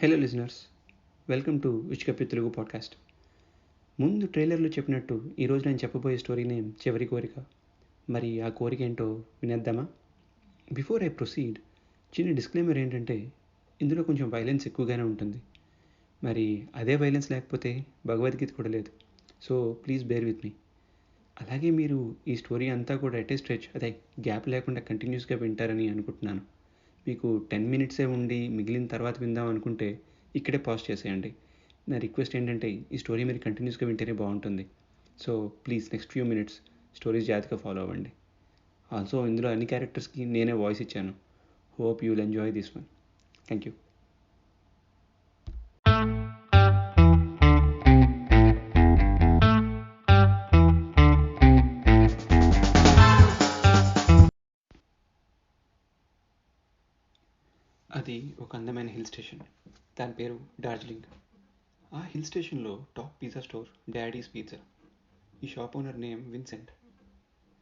Hello listeners, welcome to ఉచికప్పి Telugu podcast. ముందు ట్రైలర్లో చెప్పినట్టు ఈరోజు నేను చెప్పబోయే స్టోరీ నేమ్ చివరి కోరిక. మరి ఆ కోరిక ఏంటో వినేద్దామా? బిఫోర్ ఐ ప్రొసీడ్, చిన్న డిస్క్లైమర్ ఏంటంటే ఇందులో కొంచెం వైలెన్స్ ఎక్కువగానే ఉంటుంది. మరి అదే వైలెన్స్ లేకపోతే భగవద్గీత కూడా లేదు. So please bear with me. అలాగే మీరు ఈ స్టోరీ అంతా కూడా ఎట్ ఏ స్ట్రెచ్, అదే గ్యాప్ లేకుండా కంటిన్యూస్గా వింటారని అనుకుంటున్నాను. మీకు 10 మినిట్సే ఉండి మిగిలిన తర్వాత విందాం అనుకుంటే ఇక్కడే పాజ్ చేసేయండి. నా రిక్వెస్ట్ ఏంటంటే ఈ స్టోరీ మీరు కంటిన్యూస్గా వింటేనే బాగుంటుంది. So please next few minutes stories జాగ్రత్తగా ఫాలో అవ్వండి. ఆల్సో ఇందులో అన్ని క్యారెక్టర్స్కి నేనే వాయిస్ ఇచ్చాను. Hope you will enjoy this one. Thank you. అది ఒక అందమైన హిల్ స్టేషన్. దాని పేరు డార్జిలింగ్. ఆ హిల్ స్టేషన్లో top pizza store daddy's pizza. ఈ షాప్ ఓనర్ నేమ్ విన్సెంట్.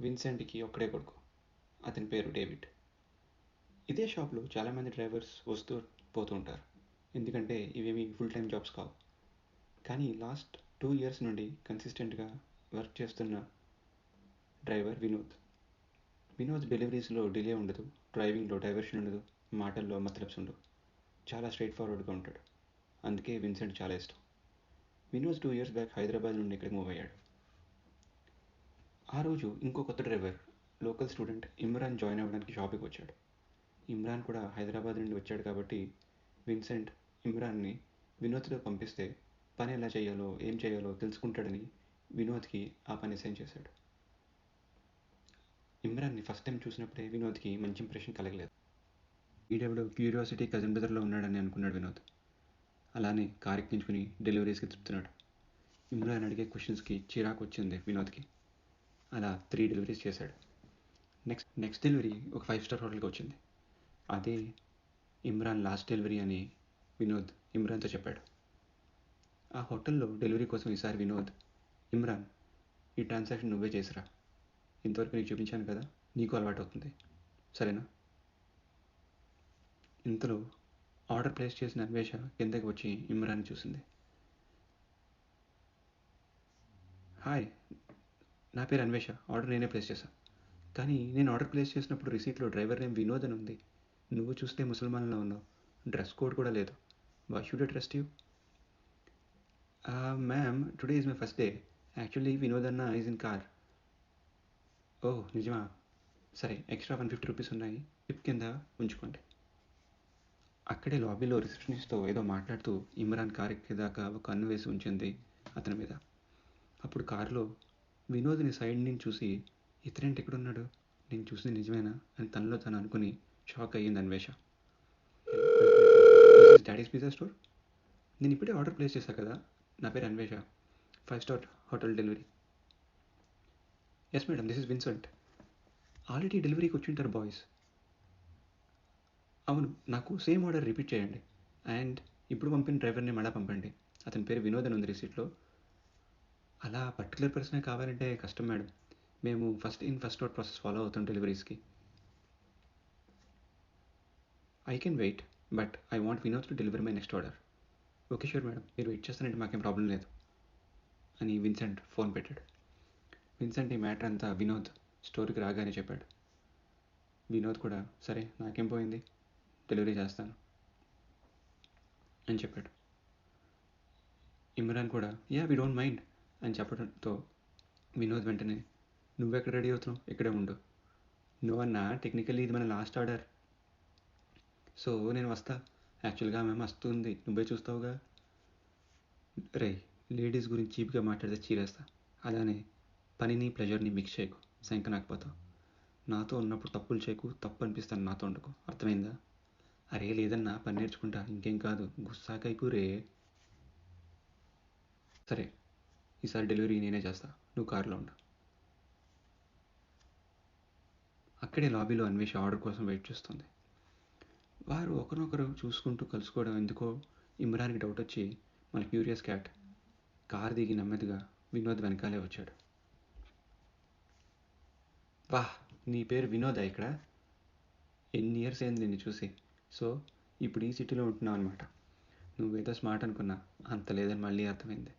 విన్సెంట్కి ఒక్కడే కొడుకు. అతని పేరు డేవిడ్. ఇదే షాప్లో చాలామంది డ్రైవర్స్ వస్తూ పోతూ ఉంటారు, ఎందుకంటే ఇవేమి ఫుల్ టైం జాబ్స్ కావు. కానీ లాస్ట్ 2 ఇయర్స్ నుండి కన్సిస్టెంట్గా వర్క్ చేస్తున్న డ్రైవర్ వినోద్. వినోద్ డెలివరీస్లో డిలే ఉండదు, డ్రైవింగ్లో డైవర్షన్ ఉండదు, మాటల్లో మతలబ్స్ ఉండవు. చాలా స్ట్రైట్ ఫార్వర్డ్గా ఉంటాడు. అందుకే విన్సెంట్ చాలా ఇష్టం. వినోద్ 2 ఇయర్స్ బ్యాక్ హైదరాబాద్ నుండి ఇక్కడికి మూవ్ అయ్యాడు. ఆ రోజు ఇంకో కొత్త driver, local student Imran join అవ్వడానికి షాప్కి వచ్చాడు. ఇమ్రాన్ కూడా హైదరాబాద్ నుండి వచ్చాడు కాబట్టి విన్సెంట్ ఇమ్రాన్ని వినోద్తో పంపిస్తే పని ఎలా చేయాలో ఏం చేయాలో తెలుసుకుంటాడని వినోద్కి ఆ పని అసైన్ చేశాడు. ఇమ్రాన్ని ఫస్ట్ టైం చూసినప్పుడే వినోద్కి మంచి ఇంప్రెషన్ కలగలేదు. వీడెవడో క్యూరియాసిటీ కజిన్ బ్రదర్లో ఉన్నాడని అనుకున్నాడు వినోద్. అలానే కార్ ఎక్కించుకుని డెలివరీస్కి తిప్పుతున్నాడు. ఇమ్రాన్ అడిగే క్వశ్చన్స్కి చిరాకు వచ్చింది వినోద్కి. అలా 3 డెలివరీస్ చేశాడు. నెక్స్ట్ డెలివరీ ఒక 5 స్టార్ హోటల్కి వచ్చింది. అదే ఇమ్రాన్ లాస్ట్ డెలివరీ అని వినోద్ ఇమ్రాన్తో చెప్పాడు. ఆ హోటల్లో డెలివరీ కోసం ఈసారి వినోద్, ఇమ్రాన్, ఈ ట్రాన్సాక్షన్ నువ్వే చేసిరా, ఇంతవరకు నీకు చూపించాను కదా, నీకు అలవాటు అవుతుంది, సరేనా? ఇంతలో ఆర్డర్ ప్లేస్ చేసిన అన్వేష కిందకి వచ్చి ఇమ్రాన్ చూసింది. హాయ్, నా పేరు అన్వేష, ఆర్డర్ నేనే ప్లేస్ చేశాను. కానీ నేను ఆర్డర్ ప్లేస్ చేసినప్పుడు రిసీట్లో డ్రైవర్ నేమ్ వినోద్ అని ఉంది. నువ్వు చూస్తే ముసల్మాన్లో ఉన్నావు, డ్రెస్ కోడ్ కూడా లేదు. Why should I trust you? Ma'am, today is my first day. Actually Vinod అన్న ఈజ్ ఇన్ కార్. ఓహ్ నిజమా? సరే, ఎక్స్ట్రా 150 రూపీస్ ఉన్నాయి, టిప్ కింద ఉంచుకోండి. అక్కడే లాబీలో రిసెప్షనిస్ట్తో ఏదో మాట్లాడుతూ ఇమ్రాన్ కార్ ఎక్కేదాకా ఒక కన్ను వేసి ఉంచింది అతని మీద. అప్పుడు కారులో వినోద్ని సైడ్ నుంచి చూసి, ఇతరేంటి ఎక్కడున్నాడు, నేను చూసింది నిజమేనా అని తనలో తను అనుకుని షాక్ అయ్యింది అన్వేష. డాడీస్ పిజ్జా స్టోర్, నేను ఇప్పుడే ఆర్డర్ ప్లేస్ చేశాను కదా, నా పేరు Anvesha, 5 star hotel delivery. Yes madam, this is Vincent. Already డెలివరీకి వచ్చింటారు బాయ్స్. అవును, నాకు సేమ్ ఆర్డర్ రిపీట్ చేయండి. అండ్ ఇప్పుడు పంపిన డ్రైవర్ని మళ్ళీ పంపండి. అతని పేరు వినోద్ అని ఉంది రిసీట్లో. అలా పర్టికులర్ పర్సనే కావాలంటే కష్టం మేడం, మేము first in first out process follow అవుతాం డెలివరీస్కి. I can wait, but I want Vinod to deliver my next order. Okay sure madam, మీరు వెయిట్ చేస్తానంటే మాకేం ప్రాబ్లం లేదు అని విన్సెంట్ ఫోన్ పెట్టాడు. విన్సెంట్ ఈ మ్యాటర్ అంతా వినోద్ స్టోరీకి రాగానే చెప్పాడు. వినోద్ కూడా సరే నాకేం పోయింది, డెలివరీ చేస్తాను అని చెప్పాడు. ఇమ్రాన్ కూడా యా వి డోంట్ మైండ్ అని చెప్పడంతో వినోద్ వెంటనే నువ్వెక్కడ రెడీ అవుతున్నావు, ఇక్కడే ఉండు. నువ్వన్నా టెక్నికల్లీ ఇది మన లాస్ట్ ఆర్డర్, సో నేను వస్తా. యాక్చువల్గా మేము వస్తుంది, నువ్వే చూస్తావుగా. రే, లేడీస్ గురించి చీప్గా మాట్లాడితే చీరేస్తా. అలానే పనిని ప్లెజర్ని మిక్స్ చేయకు, శంక నాకపోతావు. నాతో ఉన్నప్పుడు తప్పులు చేయకు, తప్పు అనిపిస్తాను నాతో ఉండకు, అర్థమైందా? అరే లేదన్నా, పని నేర్చుకుంటా, ఇంకేం కాదు, గుస్సాకైకు రే. సరే, ఈసారి డెలివరీ నేనే చేస్తా, నువ్వు కారులో ఉండు. అక్కడే లాబీలో అన్వేష ఆర్డర్ కోసం వెయిట్ చేస్తుంది. వారు ఒకరినొకరు చూసుకుంటూ కలుసుకోవడం ఎందుకో ఇమ్రాన్కి డౌట్ వచ్చి మన క్యూరియస్ క్యాట్ కార్ దిగి నెమ్మదిగా వినోద్ వెనకాలే వచ్చాడు. వాహ్, నీ పేరు వినోదా? ఇక్కడ ఎన్ని ఇయర్స్ అయింది నిన్ను చూసి. సో ఇప్పుడు ఈ సిటీలో ఉంటున్నావు అనమాట. నువ్వేదో స్మార్ట్ అనుకున్నా, అంత లేదని మళ్ళీ అర్థమైంది.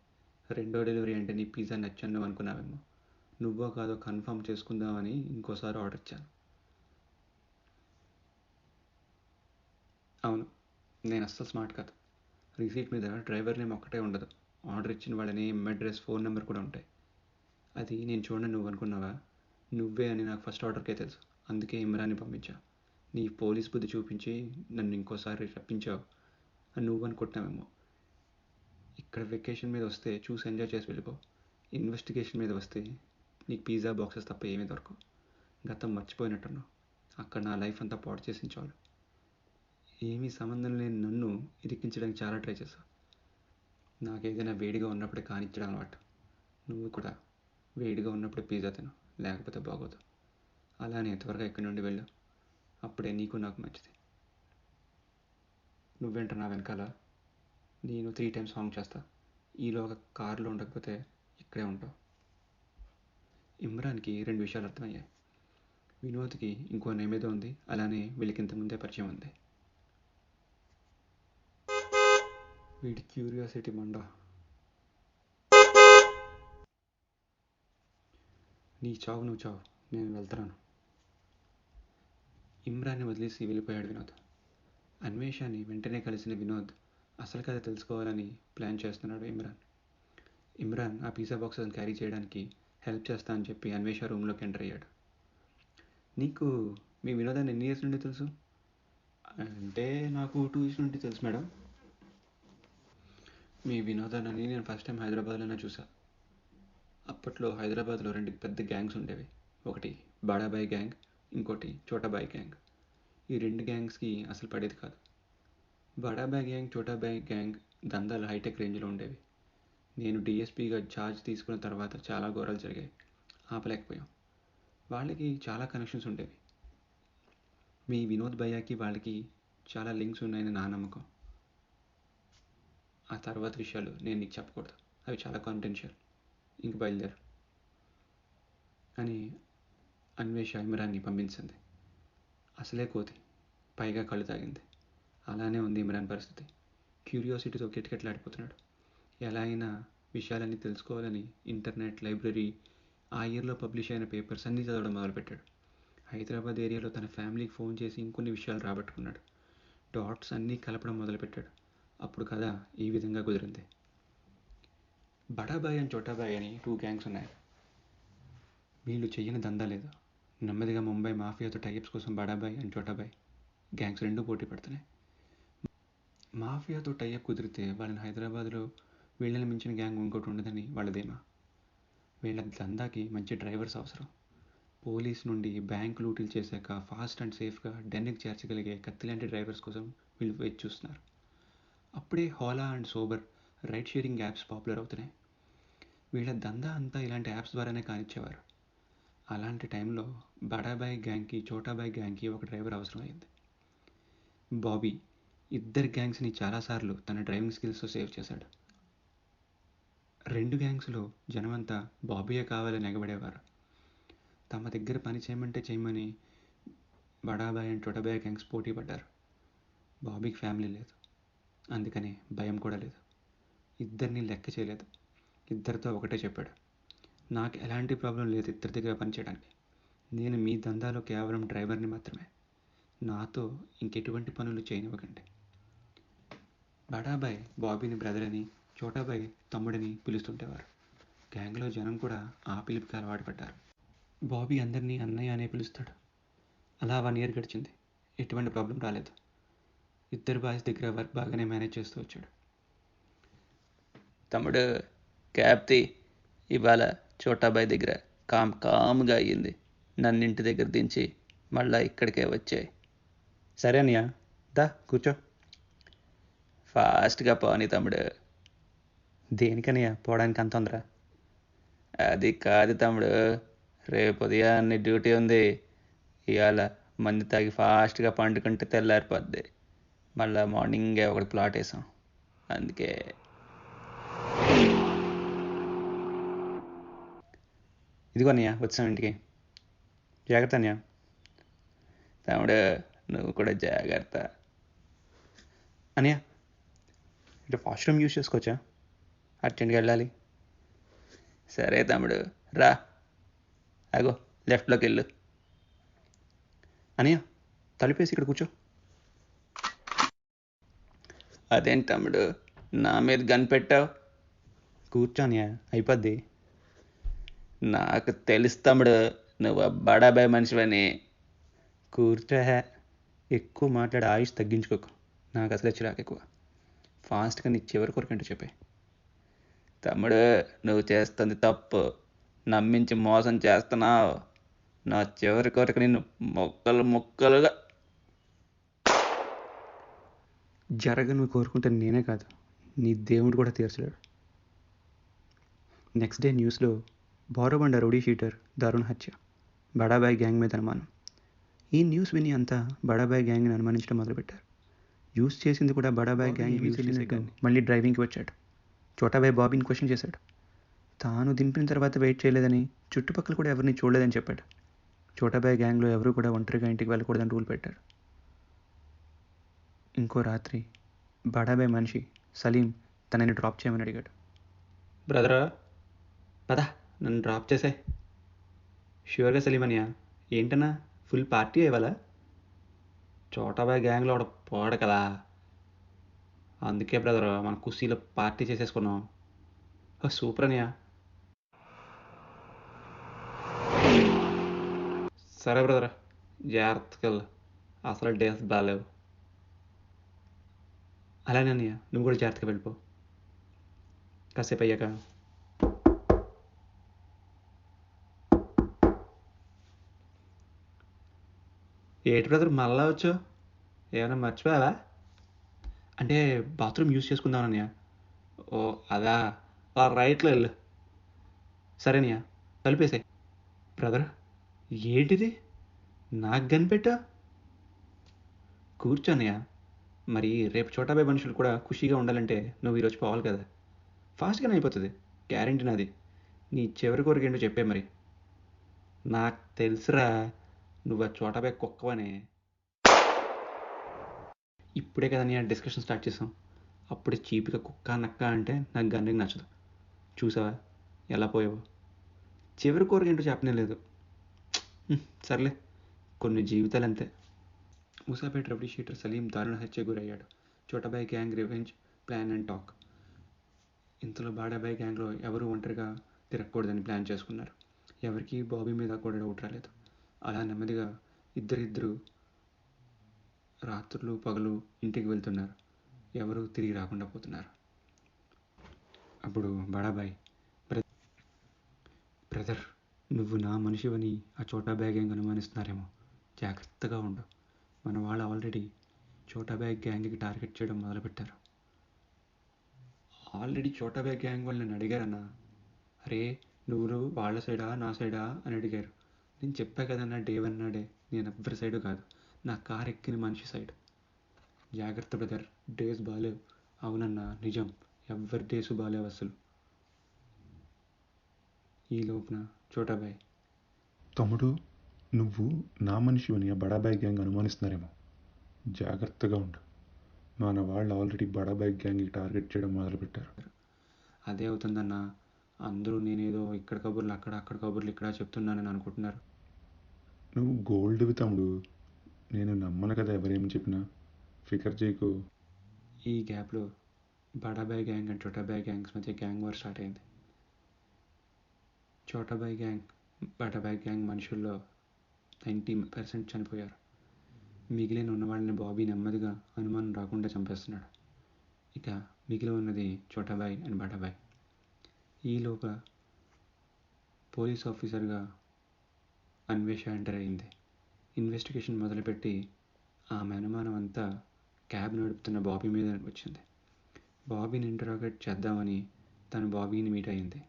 రెండో డెలివరీ అంటే నీ పిజ్జా నచ్చని నువ్వు అనుకున్నావేమో. నువ్వో కాదో కన్ఫర్మ్ చేసుకుందామని ఇంకోసారి ఆర్డర్ ఇచ్చాను. అవును, నేను అస్సలు స్మార్ట్ కాదు. రిసీట్ మీద డ్రైవర్ నేమ్ ఒక్కటే ఉండదు, ఆర్డర్ ఇచ్చిన వాళ్ళ నేమ్, అడ్రస్, ఫోన్ నెంబర్ కూడా ఉంటాయి. అది నేను చూడని నువ్వు అనుకున్నావా? నువ్వే అని నాకు ఫస్ట్ ఆర్డర్కే తెలుసు, అందుకే ఇమ్రాన్ని పంపించా. నీ పోలీస్ బుద్ధి చూపించి నన్ను ఇంకోసారి రప్పించావు అని నువ్వు అనుకుంటున్నావేమో. ఇక్కడ వెకేషన్ మీద వస్తే చూసి ఎంజాయ్ చేసి వెళ్ళిపో. ఇన్వెస్టిగేషన్ మీద వస్తే నీకు పిజ్జా బాక్సెస్ తప్ప ఏమీ దొరకవు. గతం మర్చిపోయినట్టున్నావు. అక్కడ నా లైఫ్ అంతా పాడు చేసిన చాలు. ఏమీ సంబంధం లేని నన్ను ఇరికించడానికి చాలా ట్రై చేశావు. నాకేదైనా వేడిగా ఉన్నప్పుడే కానిచ్చడం అలవాటు. నువ్వు కూడా వేడిగా ఉన్నప్పుడే పిజ్జా తిను, లేకపోతే బాగోదు. అలానే త్వరగా ఇక్కడి నుండి వెళ్ళు, అప్పుడే నీకు నాకు మంచిది. నువ్వేంట నా వెనకాల? నేను 3 times సాంగ్ చేస్తా, ఈలోగా కారులో ఉండకపోతే ఇక్కడే ఉంటావు. ఇమ్రాన్కి 2 విషయాలు అర్థమయ్యాయి. వినోద్కి ఇంకో నేమ్ ఏదో ఉంది, అలానే వీళ్ళకి ఇంతకుముందే పరిచయం ఉంది. వీడి క్యూరియాసిటీ మండ. నీ చావు నువ్వు చావు, నేను వెళ్తున్నాను. ఇమ్రాన్ని వదిలేసి వెళ్ళిపోయాడు వినోద్. అన్వేషాన్ని వెంటనే కలిసిన వినోద్ అసలు కథ తెలుసుకోవాలని ప్లాన్ చేస్తున్నాడు ఇమ్రాన్. ఇమ్రాన్ ఆ పిజ్జా బాక్సెస్ని క్యారీ చేయడానికి హెల్ప్ చేస్తా అని చెప్పి అన్వేష రూమ్లోకి ఎంటర్ అయ్యాడు. నీకు మీ వినోదాన్ని ఎన్ని ఇయర్స్ నుండి తెలుసు? అంటే నాకు 2 years నుండి తెలుసు మేడం. మీ వినోదాన్ని నేను ఫస్ట్ టైం హైదరాబాద్లోనే చూసా. అప్పట్లో హైదరాబాద్లో 2 పెద్ద గ్యాంగ్స్ ఉండేవి. ఒకటి బాడాబాయ్ గ్యాంగ్, ఇంకోటి చోటాబాయ్ గ్యాంగ్. ఈ 2 గ్యాంగ్స్కి అసలు పడేది కాదు. బాడాబాయ్ గ్యాంగ్, చోటాబాయ్ గ్యాంగ్ దందాలు హైటెక్ రేంజ్లో ఉండేవి. నేను డిఎస్పీగా ఛార్జ్ తీసుకున్న తర్వాత చాలా ఘోరాలు జరిగాయి, ఆపలేకపోయాం. వాళ్ళకి చాలా కనెక్షన్స్ ఉండేవి. మీ వినోద్ భయ్యాకి వాళ్ళకి చాలా లింక్స్ ఉన్నాయని నా నమ్మకం. ఆ తర్వాత విషయాలు నేను నీకు చెప్పకూడదు, అవి చాలా కాన్ఫిడెన్షియల్. ఇంక బయలుదేరు అని అన్వేష ఇమ్రాన్ని పంపించింది. అసలే కోతి, పైగా కళ్ళు తాగింది. అలానే ఉంది ఇమ్రాన్ పరిస్థితి. క్యూరియాసిటీతో కిటకిటలాడిపోతున్నాడు. ఎలా అయినా విషయాలన్నీ తెలుసుకోవాలని ఇంటర్నెట్, లైబ్రరీ, ఆ ఇయర్లో పబ్లిష్ అయిన పేపర్స్ అన్నీ చదవడం మొదలుపెట్టాడు. హైదరాబాద్ ఏరియాలో తన ఫ్యామిలీకి ఫోన్ చేసి ఇంకొన్ని విషయాలు రాబట్టుకున్నాడు. డాట్స్ అన్నీ కలపడం మొదలుపెట్టాడు. అప్పుడు కథ ఈ విధంగా కుదిరింది. బడాబాయ్ అండ్ చోటాబాయ్ అని 2 గ్యాంగ్స్ ఉన్నాయి. వీళ్ళు చెయ్యని దందా లేదు. నెమ్మదిగా ముంబై మాఫియాతో టైప్స్ కోసం బడాబాయ్ అండ్ చోటాబాయ్ గ్యాంగ్స్ 2 పోటీ పడుతున్నాయి. మాఫియాతో టైప్ కుదిరితే వాళ్ళని హైదరాబాద్లో వీళ్ళని మించిన గ్యాంగ్ ఇంకోటి ఉండదని వాళ్ళ ధీమా. వీళ్ళ దందాకి మంచి డ్రైవర్స్ అవసరం. పోలీస్ నుండి బ్యాంక్ లూటీలు చేశాక ఫాస్ట్ అండ్ సేఫ్గా డెన్కి చేర్చగలిగే కత్తిలాంటి డ్రైవర్స్ కోసం వీళ్ళు వేచి చూస్తున్నారు. అప్పుడే Ola and Uber ride sharing apps popular అవుతున్నాయి. వీళ్ళ దందా అంతా ఇలాంటి యాప్స్ ద్వారానే కానిచ్చేవారు. అలాంటి టైంలో బడాబాయ్ గ్యాంగ్కి, చోటాబాయ్ గ్యాంగ్కి ఒక డ్రైవర్ అవసరమైంది. బాబీ ఇద్దరు గ్యాంగ్స్ని చాలాసార్లు తన డ్రైవింగ్ స్కిల్స్తో సేవ్ చేశాడు. 2 గ్యాంగ్స్లో జనమంతా బాబీయే కావాలని ఎగబడేవారు. తమ దగ్గర పని చేయమంటే చేయమని బడాబాయ్ అండ్ చోటాబాయ్ గ్యాంగ్స్ పోటీ పడ్డారు. బాబీకి ఫ్యామిలీ లేదు, అందుకని భయం కూడా లేదు. ఇద్దరిని లెక్క చేయలేదు. ఇద్దరితో ఒకటే చెప్పాడు, నాకు ఎలాంటి ప్రాబ్లం లేదు ఇద్దరి దగ్గర పనిచేయడానికి. నేను మీ దందాలో కేవలం డ్రైవర్ని మాత్రమే. నాతో ఇంకెటువంటి పనులు చేయనివ్వకండి. బడాబాయ్ బాబీని బ్రదర్ అని, చోటాబాయ్ తమ్ముడిని పిలుస్తుంటేవారు. గ్యాంగ్లో జనం కూడా ఆ పిలుపుకి అలవాటు పడ్డారు. బాబీ అందరినీ అన్నయ్య అనే పిలుస్తాడు. అలా 1 year గడిచింది. ఎటువంటి ప్రాబ్లం రాలేదు. ఇద్దరు బాయ్స్ దగ్గర వర్క్ బాగానే మేనేజ్ చేస్తూ వచ్చాడు. తమ్ముడు క్యాప్తి, ఇవాళ చోటాబాయ్ దగ్గర కామ్గా అయ్యింది. నన్ను ఇంటి దగ్గర దించి మళ్ళా ఇక్కడికే వచ్చాయి. సరే అన్నయ్య, దా కూర్చో. ఫాస్ట్గా పోని తమ్ముడు. దేనికన్నయ్య పోవడానికి అంత తొందర? అది కాదు తమ్ముడు, రేపు ఉదయాన్నే డ్యూటీ ఉంది. ఇవాళ మందు తాగి ఫాస్ట్గా పండుకుంటే తెల్లారిపోద్ది. మళ్ళా మార్నింగే ఒకటి ప్లాట్ వేసాం, అందుకే. ఇదిగో అన్నయ్య వచ్చాం ఇంటికి. జాగ్రత్త అన్నయ్య. తమ్ముడు నువ్వు కూడా జాగ్రత్త. అన్నయ్య అంటే వాష్రూమ్ యూస్ చేసుకోవచ్చా? అర్జెంట్గా వెళ్ళాలి. సరే తమ్ముడు రా, అగో లెఫ్ట్లోకి వెళ్ళు. అనియా తలుపేసి ఇక్కడ కూర్చో. అదేంటి తమ్ముడు నా మీద గన్ పెట్టావు? కూర్చోనియా అయిపోద్ది. నాకు తెలుసు తమ్ముడు నువ్వు బడాబాయ్ మనిషివని. కూర్చో. ఎక్కువ మాట్లాడే ఆయుష్ తగ్గించుకోకు, నాకు అసలే చిరాకు ఎక్కువ. ఫాస్ట్గా నీ చివరి కొరకంటూ చెప్పే. తమ్ముడు నువ్వు చేస్తుంది తప్పు, నమ్మించి మోసం చేస్తున్నావు. నా చివరి కొరకు నిన్ను ముక్కలు ముక్కలుగా జరగను కోరుకుంటే నేనే కాదు, నీ దేవుడు కూడా తీర్చలేడు. నెక్స్ట్ డే న్యూస్లో బోరబండ రౌడీ షీటర్ దారుణ హత్య, బడాబాయ్ గ్యాంగ్ మీద అనుమానం. ఈ న్యూస్ విని అంతా బడాబాయ్ గ్యాంగ్ని అనుమానించడం మొదలుపెట్టారు. యూస్ చేసింది కూడా బడాబాయ్ గ్యాంగ్ యూస్ చేసినట్టు మళ్ళీ డ్రైవింగ్కి వచ్చాడు. చోటాబాయ్ బాబీని క్వశ్చన్ చేశాడు. తాను దింపిన తర్వాత వెయిట్ చేయలేదని, చుట్టుపక్కల కూడా ఎవరిని చూడలేదని చెప్పాడు. చోటాబాయ్ గ్యాంగ్లో ఎవరు కూడా ఒంటరిగా ఇంటికి వెళ్ళకూడదని రూల్ పెట్టారు. ఇంకో రాత్రి బడాబాయ్ మనిషి సలీం తనని డ్రాప్ చేయమని అడిగాడు. బ్రదరా పదా నన్ను డ్రాప్ చేసే. ష్యూర్గా సలీం అనియా, ఏంటన్నా ఫుల్ పార్టీ ఇవ్వాల? చోటాబాయ్ గ్యాంగ్లో ఒకడు పోడు కదా, అందుకే బ్రదర్ మన కుస్తీలో పార్టీ చేసేసుకున్నాం. సూపర్ అనియా. సరే బ్రదర్ జాగ్రత్తగా వెళ్ళు, అసలు డేస్ బాగాలేవు. అలానే అన్నయ్య నువ్వు కూడా జాగ్రత్తగా వెళ్ళిపో. కాసేపు అయ్యాక ఏటి బ్రదర్ మళ్ళా వచ్చావు, ఏమైనా మర్చిపోయావా? అంటే బాత్రూమ్ యూజ్ చేసుకుందాం అన్నయ్య. ఓ అదా, రైట్లో వెళ్ళు. సరేనయ్య కలిపేసే. బ్రదర్ ఏంటిది నాకు కనిపెట్టా? కూర్చోనయ్య. మరి రేపు చోటాబాయ్ మనుషులు కూడా ఖుషీగా ఉండాలంటే నువ్వు ఈరోజు పోవాలి కదా. ఫాస్ట్గానే అయిపోతుంది, గ్యారెంటీ నాది. నీ చివరి కోరిక ఏంటో చెప్పే మరి. నాకు తెలుసురా నువ్వు ఆ చోటాబాయ్ కుక్కవనే. ఇప్పుడే కదా నేను డిస్కషన్ స్టార్ట్ చేసాం, అప్పుడే చీప్గా కుక్క నక్క అంటే నాకు గన్నికి నచ్చదు. చూసావా ఎలా పోయావో. చివరి కోరిక ఏంటో చెప్పనే లేదు. సర్లే కొన్ని జీవితాలు అంతే. మూసాపేట రౌడీ షీటర్ సలీం దారుణ హత్య గురయ్యాడు. Chotabhai gang revenge plan and talk. ఇంతలో బాడాబాయ్ గ్యాంగ్లో ఎవరు ఒంటరిగా తిరగకూడదని ప్లాన్ చేసుకున్నారు. ఎవరికి బాబీ మీద కూడా డౌట్ రాలేదు. అలా నెమ్మదిగా ఇద్దరిద్దరు రాత్రులు పగలు ఇంటికి వెళ్తున్నారు. ఎవరు తిరిగి రాకుండా పోతున్నారు. అప్పుడు బడాబాయ్, బ్రదర్ నువ్వు నా మనిషివని ఆ చోటాబాయ్ గ్యాంగ్ అనుమానిస్తున్నారేమో, జాగ్రత్తగా ఉండు. మన వాళ్ళు ఆల్రెడీ చోటాబాయ్ గ్యాంగ్కి టార్గెట్ చేయడం మొదలుపెట్టారు. ఆల్రెడీ చోటాబాయ్ గ్యాంగ్ వాళ్ళు నన్ను అడిగారన్నా, అరే నువ్వు వాళ్ళ సైడా నా సైడా అని అడిగారు. నేను చెప్పా కదన్నా డే వన్ నాడే నేను ఎవ్వరి సైడు కాదు, నా కార్ ఎక్కిన మనిషి సైడ్. జాగ్రత్త బ్రదర్, డేస్ బాగాలేవు. అవునన్నా నిజం, ఎవ్వరి డేసు బాగాలేవు అసలు. ఈ లోపున చోటాబాయ్, తమ్ముడు నువ్వు నా మనిషివని ఆ బడాబాయ్ గ్యాంగ్ అనుమానిస్తున్నారేమో, జాగ్రత్తగా ఉండు. మన వాళ్ళు ఆల్రెడీ బడాబాయ్ గ్యాంగ్కి టార్గెట్ చేయడం మొదలుపెట్టారు. అదే అవుతుందన్నా, అందరూ నేనేదో ఇక్కడ కబుర్లు అక్కడ, అక్కడ కబుర్లు ఇక్కడ చెప్తున్నానని అనుకుంటున్నారు. నువ్వు గోల్డ్వి తమ్ముడు, నేను నమ్మను కదా ఎవరేమి చెప్పినా, ఫికర్ చేయకు. ఈ గ్యాప్లో బడాబాయ్ గ్యాంగ్ అండ్ చోటాబాయ్ గ్యాంగ్స్ మధ్య గ్యాంగ్ వార్ స్టార్ట్ అయింది. చోటాబాయ్ గ్యాంగ్ బడాబాయ్ గ్యాంగ్ మనుషుల్లో 90% చనిపోయారు. మిగిలిన ఉన్న వాళ్ళని బాబీ నెమ్మదిగా అనుమానం రాకుండా చంపేస్తున్నాడు. ఇక మిగిలి ఉన్నది చోటాబాయ్ అండ్ బడాబాయ్. ఈలోప పోలీస్ ఆఫీసర్గా అన్వేష ఎంటర్ అయింది. ఇన్వెస్టిగేషన్ మొదలుపెట్టి ఆమె అనుమానం అంతా క్యాబ్ నడుపుతున్న బాబీ మీద వచ్చింది. బాబీని ఇంటరాగేట్ చేద్దామని తను బాబీని మీట్ అయింది.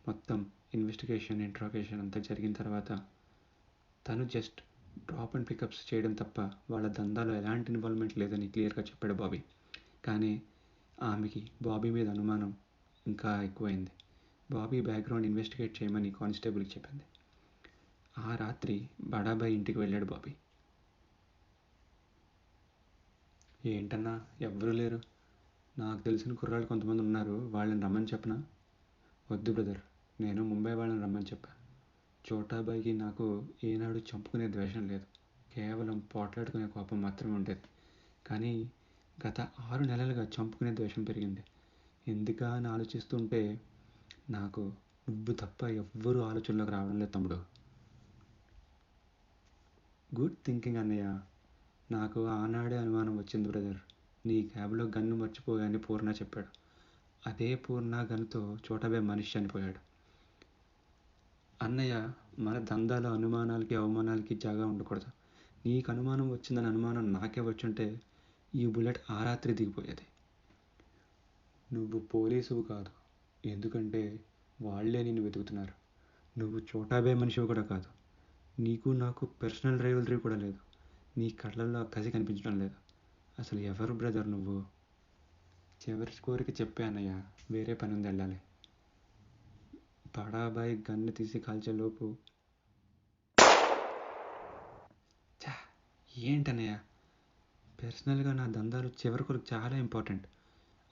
మొత్తం ఇన్వెస్టిగేషన్ ఇంట్రాగేషన్ అంతా జరిగిన తర్వాత తను జస్ట్ డ్రాప్ అండ్ పికప్స్ చేయడం తప్ప వాళ్ళ దందాలో ఎలాంటి ఇన్వాల్వ్మెంట్ లేదని క్లియర్గా చెప్పాడు బాబీ. కానీ ఆమెకి బాబీ మీద అనుమానం ఇంకా ఎక్కువైంది. బాబీ బ్యాక్గ్రౌండ్ ఇన్వెస్టిగేట్ చేయమని కానిస్టేబుల్కి చెప్పింది. ఆ రాత్రి బడాబాయ్ ఇంటికి వెళ్ళాడు బాబీ. ఏంటన్నా ఎవ్వరూ లేరు, నాకు తెలిసిన కుర్రాళ్ళు కొంతమంది ఉన్నారు, వాళ్ళని రమ్మని చెప్పనా? వద్దు బ్రదర్, నేను ముంబై వాళ్ళని రమ్మని చెప్పా. చోటాబాయికి నాకు ఏనాడు చంపుకునే ద్వేషం లేదు, కేవలం పోట్లాడుకునే కోపం మాత్రమే ఉండేది. కానీ గత 6 నెలలుగా చంపుకునే ద్వేషం పెరిగింది. ఎందుకా అని ఆలోచిస్తుంటే నాకు నువ్వు తప్ప ఎవ్వరూ ఆలోచనలోకి రావడం లేదు తమ్ముడు. గుడ్ థింకింగ్ అన్నయ్య. నాకు ఆనాడే అనుమానం వచ్చింది బ్రదర్. నీ క్యాబ్లో గన్ను మర్చిపోయాని పూర్ణ చెప్పాడు. అదే పూర్ణ గన్నుతో చోటాబాయ్ మనిషి చనిపోయాడు. అన్నయ్య, మన దందాలో అనుమానాలకి అవమానాలకి జాగా ఉండకూడదు. నీకు అనుమానం వచ్చిందని అనుమానం నాకే వచ్చుంటే ఈ బుల్లెట్ ఆ రాత్రి దిగిపోయేది. నువ్వు పోలీసువు కాదు, ఎందుకంటే వాళ్ళే నిన్ను వెతుకుతున్నారు. నువ్వు చోటాబాయ్ మనిషివి కూడా కాదు. నీకు నాకు పర్సనల్ రైవలరీ కూడా లేదు. నీ కళ్ళల్లో కసి కనిపించడం లేదు. అసలు ఎవరు బ్రదర్ నువ్వు? చివరి కోరిక చెప్పే అన్నయ్య, వేరే పని ఉంది, వెళ్ళాలి. బడాబాయ్ గన్ను తీసి కాల్చేలోపు ఏంటన్నయ్య, పర్సనల్గా నా దందాలు చివరి కొరకు చాలా ఇంపార్టెంట్.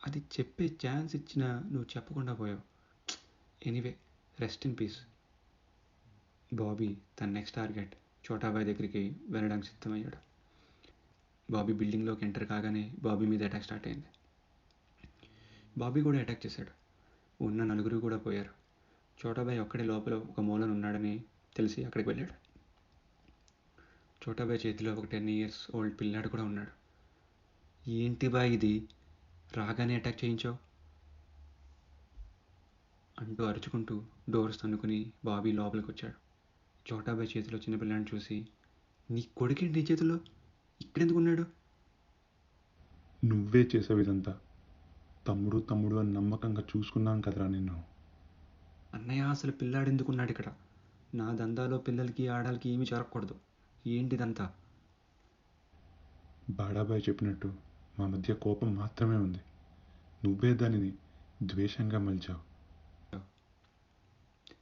అది చెప్పే ఛాన్స్ ఇచ్చినా నువ్వు చెప్పకుండా పోయావు. Anyway, rest in peace. Bobby తన నెక్స్ట్ టార్గెట్ చోటాబాయ్ దగ్గరికి వెళ్ళడానికి సిద్ధమయ్యాడు. బాబీ బిల్డింగ్లోకి ఎంటర్ కాగానే బాబీ మీద అటాక్ స్టార్ట్ అయింది. బాబీ కూడా అటాక్ చేశాడు. ఉన్న 4 కూడా పోయారు. చోటాబాయ్ ఒక్కడే లోపల ఒక మూలన ఉన్నాడని తెలిసి అక్కడికి వెళ్ళాడు. చోటాబాయ్ చేతిలో ఒక 10 years ఓల్డ్ పిల్లాడు కూడా ఉన్నాడు. ఏంటి బాయ్ ఇది, రాగానే అటాక్ చేయించావు అంటూ అరుచుకుంటూ డోర్స్ తన్నుకుని బాబీ లోపలికి వచ్చాడు. చోటాబాయ్ చేతిలో చిన్నపిల్లాడిని చూసి, నీ కొడుకేంటి నీ చేతిలో, ఇక్కడెందుకు ఉన్నాడు? నువ్వే చేసావు ఇదంతా. తమ్ముడు తమ్ముడు అని నమ్మకంగా చూసుకున్నాను కదరా నిన్ను. అన్నయ్య, అసలు పిల్లాడు ఎందుకున్నాడు ఇక్కడ? నా దందాలో పిల్లలకి ఆడాలకి ఏమీ జరగకూడదు. ఏంటిదంతా? బాడాబాయ్ చెప్పినట్టు మా మధ్య కోపం మాత్రమే ఉంది. నువ్వే దానిని ద్వేషంగా మలిచావు.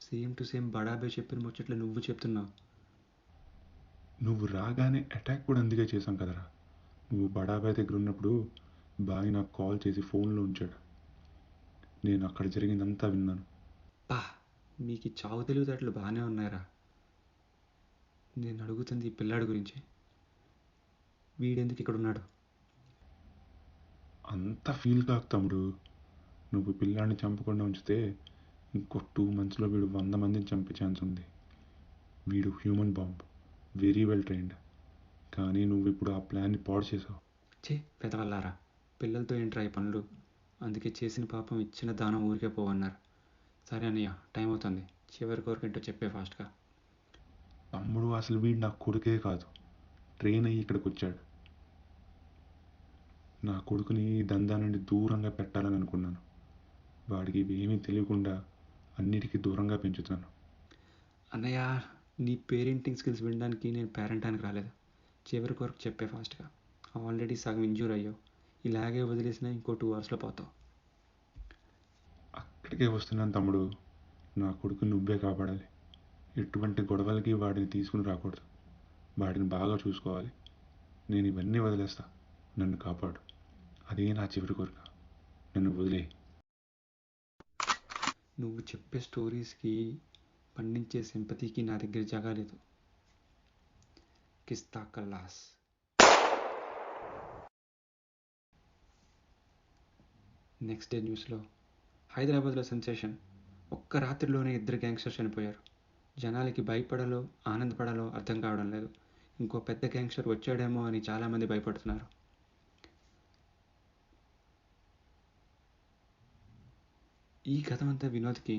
సేమ్ టు సేమ్ బడాబాయ్ చెప్పిన ముచ్చట్లు నువ్వు చెప్తున్నావు. నువ్వు రాగానే అటాక్ కూడా అందుకే చేశాం కదరా. నువ్వు బడాబాయ్ దగ్గర ఉన్నప్పుడు బాయ్ నాకు కాల్ చేసి ఫోన్లో ఉంచాడు. నేను అక్కడ జరిగిందంతా విన్నాను. పా, మీకు ఈ చావు తెలివితేటలు బాగానే ఉన్నాయరా. నేను అడుగుతుంది ఈ పిల్లాడి గురించి. వీడెందుకు ఇక్కడ ఉన్నాడు? అంత ఫీల్ కాకు తమ్ముడు. నువ్వు పిల్లాడిని చంపకుండా ఉంచితే ఇంకో 2 monthsలో వీడు 100 మందిని చంపే ఛాన్స్ ఉంది. వీడు human bomb, very well trained. కానీ నువ్వు ఇప్పుడు ఆ ప్లాన్ని పాడు చేసావు. పెదవల్లారా, పిల్లలతో ఏంట్రా ఈ పనులు? అందుకే చేసిన పాపం ఇచ్చిన దానం ఊరికే పోవన్నారు. సరే అన్నయ్య, టైం అవుతుంది, చివరి కోరికేంటో చెప్పే ఫాస్ట్గా. తమ్ముడు, అసలు వీడు నా కొడుకే కాదు, ట్రైన్ అయ్యి ఇక్కడికి వచ్చాడు. నా కొడుకుని ఈ దందా నుండి దూరంగా పెట్టాలని అనుకున్నాను. వాడికి ఇవేమీ తెలియకుండా అన్నిటికీ దూరంగా పెంచుతాను. అన్నయ్య, నీ పేరెంటింగ్ స్కిల్స్ వినడానికి నేను పేరెంటానికి రాలేదు. చివరి కొరకు చెప్పే ఫాస్ట్గా. ఆల్రెడీ సగం ఇంజూర్ అయ్యావు. ఇలాగే వదిలేసినా ఇంకో 2 hours పోతావు. అక్కడికే వస్తున్నాను తమ్ముడు. నా కొడుకు నువ్వే కాపాడాలి. ఎటువంటి గొడవలకి వాడిని తీసుకుని రాకూడదు. వాడిని బాగా చూసుకోవాలి. నేను ఇవన్నీ వదిలేస్తా, నన్ను కాపాడు. అదే నా చివరి కోరిక. నన్ను వదిలే. నువ్వు చెప్పే స్టోరీస్కి పండించే సింపతికి నా దగ్గర జగాలేదు. కిస్తా కల్లాస్. నెక్స్ట్ డే న్యూస్లో హైదరాబాద్లో సెన్సేషన్. ఒక్క రాత్రిలోనే 2 గ్యాంగ్స్టర్స్ చనిపోయారు. జనాలకి భయపడాలో ఆనందపడాలో అర్థం కావడం లేదు. ఇంకో పెద్ద గ్యాంగ్స్టర్ వచ్చాడేమో అని చాలామంది భయపడుతున్నారు. ఈ కథ అంతా వినోద్కి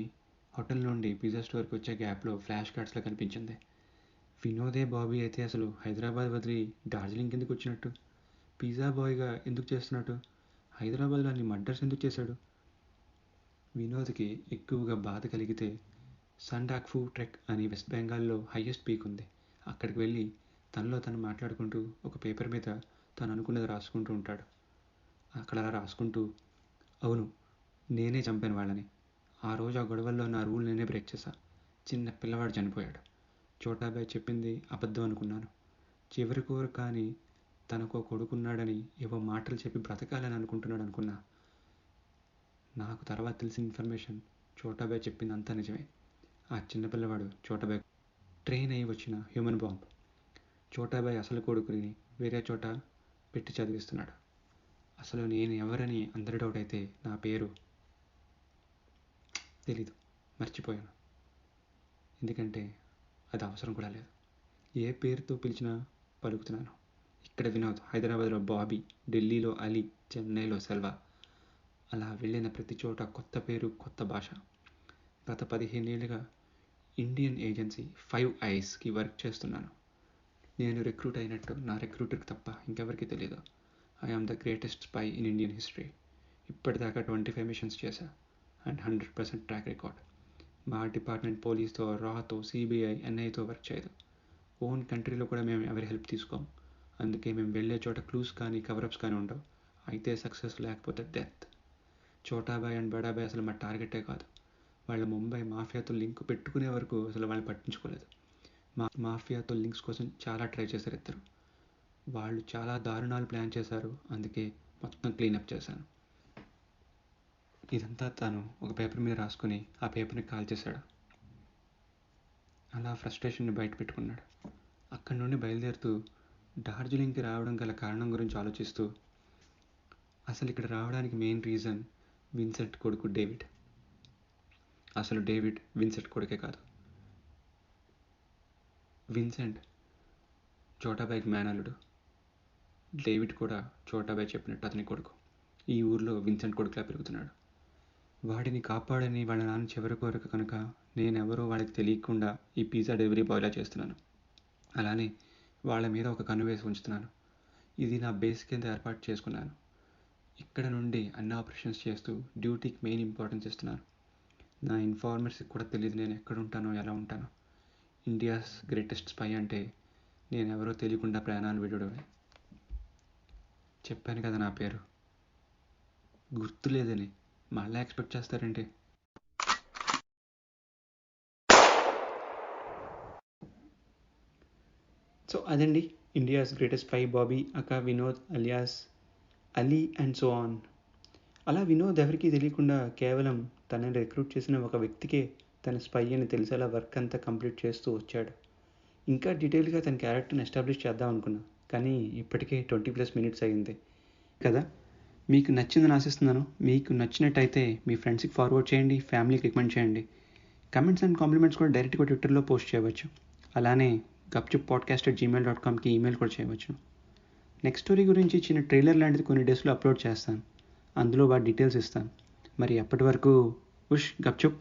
హోటల్ నుండి పిజ్జా స్టోర్కి వచ్చే గ్యాప్లో ఫ్లాష్ కార్డ్స్లో కనిపించింది. వినోదే బాబీ అయితే అసలు హైదరాబాద్ వదిలి డార్జిలింగ్ ఎందుకు వచ్చినట్టు? పిజ్జా బాయ్గా ఎందుకు చేస్తున్నట్టు? హైదరాబాద్లో అన్ని మర్డర్స్ ఎందుకు చేశాడు? వినోద్కి ఎక్కువగా బాధ కలిగితే సండాక్ఫు ట్రెక్ అని వెస్ట్ బెంగాల్లో హైయెస్ట్ పీక్ ఉంది. అక్కడికి వెళ్ళి తనలో తను మాట్లాడుకుంటూ ఒక పేపర్ మీద తను అనుకున్నది రాసుకుంటూ ఉంటాడు. అక్కడ అలా రాసుకుంటూ, అవును, నేనే చంపాను వాళ్ళని. ఆ రోజు ఆ గొడవల్లో నా రూల్ నేనే బ్రేక్ చేశా. చిన్న పిల్లవాడు చనిపోయాడు. చోటాబాయ్ చెప్పింది అబద్ధం అనుకున్నాను. చివరి కోరు కానీ తనకు కొడుకున్నాడని ఏవో మాటలు చెప్పి బ్రతకాలని అనుకుంటున్నాడు అనుకున్నా. నాకు తర్వాత తెలిసిన ఇన్ఫర్మేషన్ చోటాబాయ్ చెప్పింది అంతా నిజమే. ఆ చిన్నపిల్లవాడు చోటాబాయ్ ట్రైన్ అయ్యి వచ్చిన హ్యూమన్ బాంబ్. చోటాబాయ్ అసలు కొడుకుని వేరే చోట పెట్టి చదివిస్తున్నాడు. అసలు నేను ఎవరని అందరి డౌట్ అయితే నా పేరు తెలీదు, మర్చిపోయాను. ఎందుకంటే అది అవసరం కూడా లేదు. ఏ పేరుతో పిలిచినా పలుకుతున్నాను. ఇక్కడ వినోద్, హైదరాబాద్లో బాబీ, ఢిల్లీలో అలీ, చెన్నైలో సెల్వా. అలా వెళ్ళిన ప్రతి చోట కొత్త పేరు, కొత్త భాష. గత 15 ఏళ్ళుగా ఇండియన్ ఏజెన్సీ 5 ఐస్కి వర్క్ చేస్తున్నాను. నేను రిక్రూట్ అయినట్టు నా రిక్రూటర్కి తప్ప ఇంకెవరికి తెలియదు. I am the greatest spy in Indian history. ఇప్పటిదాకా 25 మిషన్స్ చేశా అండ్ 100% ట్రాక్ రికార్డ్. మా డిపార్ట్మెంట్ పోలీస్తో, రాతో, సిబిఐ, ఎన్ఐతో వర్క్ చేయదు. ఓన్ కంట్రీలో కూడా మేము ఎవరి హెల్ప్ తీసుకోం. అందుకే మేము వెళ్ళే చోట క్లూస్ కానీ కవరప్స్ కానీ ఉండవు. అయితే సక్సెస్, లేకపోతే డెత్. చోటాబాయ్ అండ్ బడాబాయ్ అసలు మా టార్గెటే కాదు. వాళ్ళ ముంబై మాఫియాతో లింక్ పెట్టుకునే వరకు అసలు వాళ్ళని పట్టించుకోలేదు. మాఫియాతో లింక్స్ కోసం చాలా ట్రై చేశారు ఇద్దరు. వాళ్ళు చాలా దారుణాలు ప్లాన్ చేశారు. అందుకే మొత్తం క్లీనప్ చేశాను. ఇదంతా తాను ఒక పేపర్ మీద రాసుకుని ఆ పేపర్ని కాల్ చేశాడు. అలా ఫ్రస్ట్రేషన్ని బయట పెట్టుకున్నాడు. అక్కడి నుండి బయలుదేరుతూ డార్జిలింగ్కి రావడం గల కారణం గురించి ఆలోచిస్తూ, అసలు ఇక్కడ రావడానికి మెయిన్ రీజన్ విన్సెంట్ కొడుకు డేవిడ్. అసలు డేవిడ్ విన్సెంట్ కొడుకే కాదు. విన్సెంట్ చోటాబాయ్కి మేనల్లుడు. డేవిడ్ కూడా చోటాబాయ్ చెప్పినట్టు అతని కొడుకు. ఈ ఊర్లో విన్సెంట్ కొడుకులా పెరుగుతున్నాడు. వాడిని కాపాడని వాళ్ళ నాన్న చివరి కోరిక కనుక నేనెవరో వాళ్ళకి తెలియకుండా ఈ పిజ్జా డెలివరీ బాయ్లా చేస్తున్నాను. అలానే వాళ్ళ మీద ఒక కన్ను వేసి ఉంచుతున్నాను. ఇది నా బేస్ కింద ఏర్పాటు చేసుకున్నాను. ఇక్కడ నుండి అన్ని ఆపరేషన్స్ చేస్తూ డ్యూటీకి మెయిన్ ఇంపార్టెన్స్ ఇస్తున్నాను. నా ఇన్ఫార్మర్స్కి కూడా తెలియదు నేను ఎక్కడ ఉంటానో, ఎలా ఉంటానో. ఇండియాస్ గ్రేటెస్ట్ స్పై అంటే నేను ఎవరో తెలియకుండా ప్రాణాలు విడవడమే. చెప్పాను కదా నా పేరు గుర్తులేదని. మళ్ళీ ఎక్స్పెక్ట్ చేస్తారేంటి? సో అదండి ఇండియాస్ గ్రేటెస్ట్ స్పై బాబీ, అక్క Vinod alias Ali and so on. అలా వినోద్ ఎవరికీ తెలియకుండా కేవలం తనని రిక్రూట్ చేసిన ఒక వ్యక్తికే తన స్పై అని తెలిసేలా వర్క్ అంతా కంప్లీట్ చేస్తూ వచ్చాడు. ఇంకా డీటెయిల్గా తన క్యారెక్టర్ని ఎస్టాబ్లిష్ చేద్దాం అనుకున్నా, కానీ ఇప్పటికే 20+ మినిట్స్ అయింది కదా. మీకు నచ్చిందని ఆశిస్తున్నాను. మీకు నచ్చినట్టయితే మీ ఫ్రెండ్స్కి ఫార్వర్డ్ చేయండి, ఫ్యామిలీకి రికమెండ్ చేయండి. కమెంట్స్ అండ్ కాంప్లిమెంట్స్ కూడా డైరెక్ట్గా ట్విట్టర్లో పోస్ట్ చేయవచ్చు. అలానే gupchuppodcast@gmail.comకి ఈమెయిల్ కూడా చేయవచ్చు. నెక్స్ట్ స్టోరీ గురించి చిన్న ట్రైలర్ లాంటిది కొన్ని డేస్లో అప్లోడ్ చేస్తాను. అందులో వాటి డీటెయిల్స్ ఇస్తాను. మరి అప్పటి వరకు ఉష్ గప్చుప్.